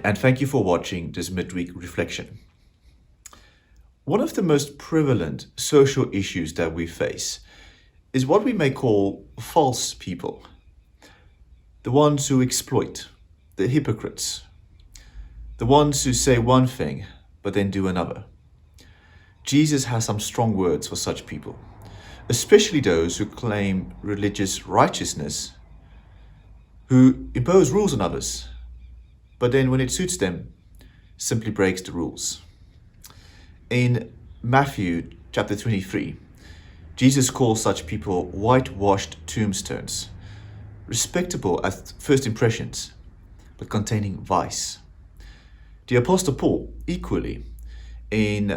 and thank you for watching this midweek reflection. One of the most prevalent social issues that we face is what we may call false people. The ones who exploit, the hypocrites, the ones who say one thing but then do another. Jesus has some strong words for such people, especially those who claim religious righteousness, who impose rules on others, but then when it suits them, simply breaks the rules. In Matthew chapter 23, Jesus calls such people whitewashed tombstones, respectable at first impressions, but containing vice. The Apostle Paul, equally, in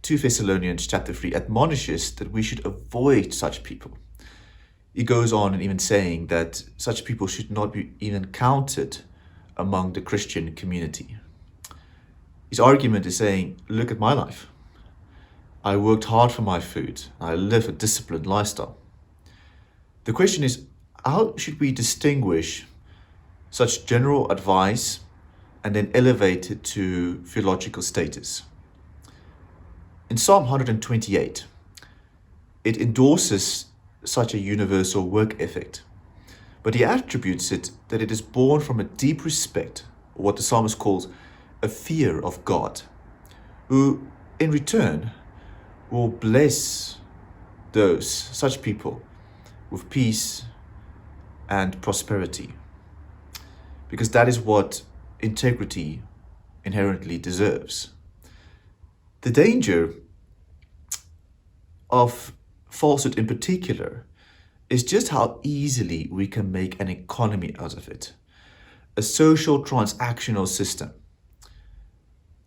2 Thessalonians chapter 3, admonishes that we should avoid such people. He goes on and even saying that such people should not be even counted among the Christian community. His argument is saying, look at my life. I worked hard for my food. I live a disciplined lifestyle. The question is, how should we distinguish such general advice and then elevate it to theological status? In Psalm 128, it endorses such a universal work ethic, but he attributes it that it is born from a deep respect, or what the psalmist calls a fear of God, who in return will bless such people with peace and prosperity, because that is what integrity inherently deserves. The danger of falsehood in particular is just how easily we can make an economy out of it, a social transactional system,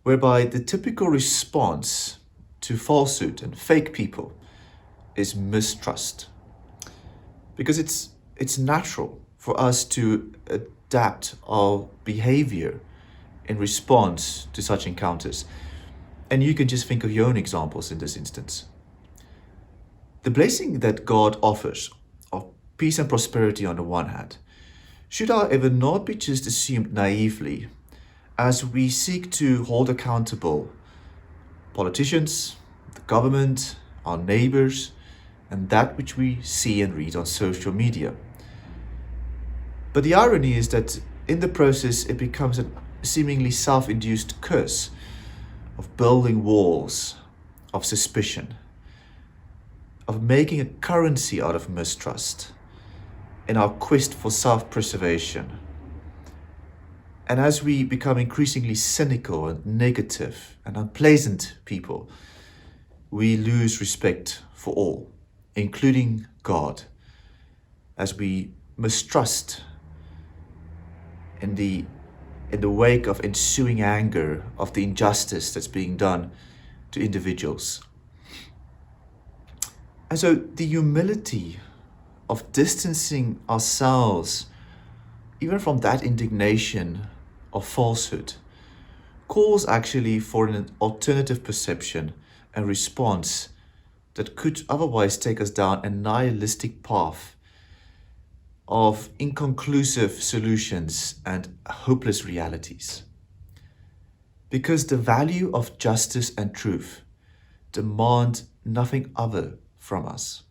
whereby the typical response to falsehood and fake people is mistrust. Because it's natural for us to adapt our behavior in response to such encounters. And you can just think of your own examples in this instance. The blessing that God offers of peace and prosperity on the one hand should, however, not be just assumed naively as we seek to hold accountable politicians, the government, our neighbors, and that which we see and read on social media. But the irony is that in the process it becomes a seemingly self-induced curse of building walls of suspicion, of making a currency out of mistrust in our quest for self-preservation. And as we become increasingly cynical and negative and unpleasant people, we lose respect for all, including God, as we mistrust in the wake of ensuing anger of the injustice that's being done to individuals. And so the humility of distancing ourselves even from that indignation of falsehood calls actually for an alternative perception and response that could otherwise take us down a nihilistic path of inconclusive solutions and hopeless realities. Because the value of justice and truth demand nothing other from us.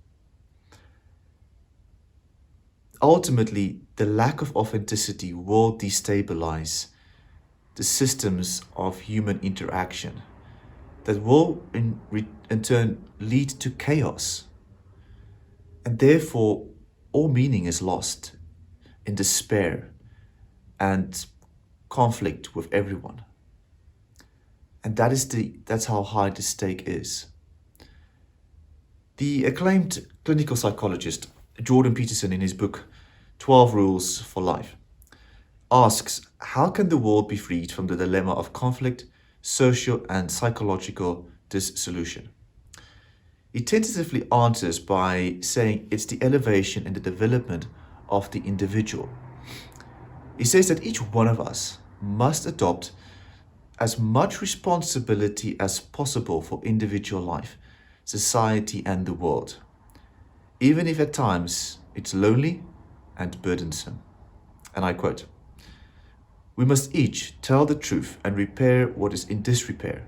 Ultimately, the lack of authenticity will destabilize the systems of human interaction that will in turn lead to chaos. And therefore, all meaning is lost in despair and conflict with everyone. And that's how high the stake is. The acclaimed clinical psychologist Jordan Peterson, in his book 12 Rules for Life, asks, how can the world be freed from the dilemma of conflict, social and psychological dissolution? He tentatively answers by saying it's the elevation and the development of the individual. He says that each one of us must adopt as much responsibility as possible for individual life, society, and the world, even if at times it's lonely and burdensome. And I quote, We must each tell the truth and repair what is in disrepair,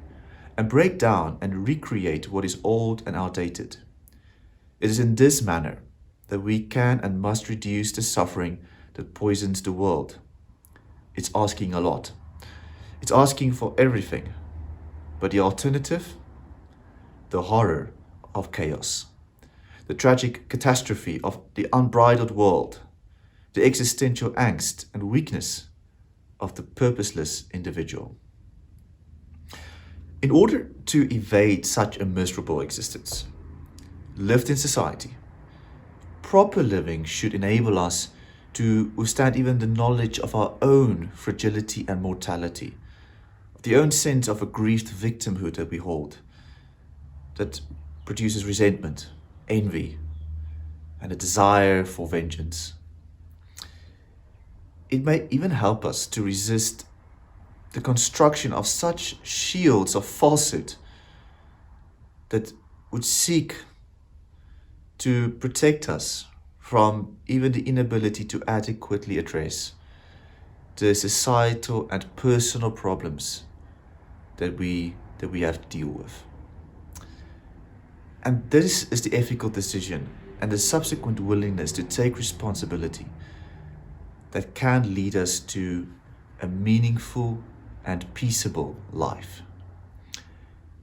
and break down and recreate what is old and outdated. It is in this manner that we can and must reduce the suffering that poisons the world. It's asking a lot. It's asking for everything. But the alternative? The horror of chaos, the tragic catastrophe of the unbridled world, the existential angst and weakness of the purposeless individual. In order to evade such a miserable existence, lived in society, proper living should enable us to withstand even the knowledge of our own fragility and mortality, of the own sense of aggrieved victimhood that we hold, that produces resentment, envy, and a desire for vengeance. It may even help us to resist the construction of such shields of falsehood that would seek to protect us from even the inability to adequately address the societal and personal problems that we have to deal with. And this is the ethical decision and the subsequent willingness to take responsibility that can lead us to a meaningful and peaceable life.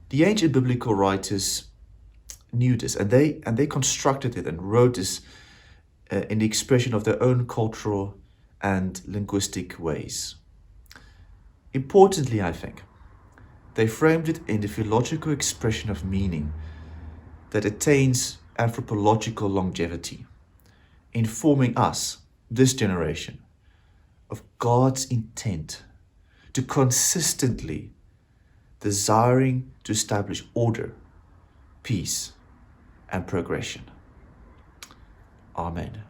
The ancient biblical writers knew this, and they constructed it and wrote this in the expression of their own cultural and linguistic ways. Importantly, I think, they framed it in the theological expression of meaning that attains anthropological longevity, informing us, this generation, of God's intent to consistently desiring to establish order, peace, and progression. Amen.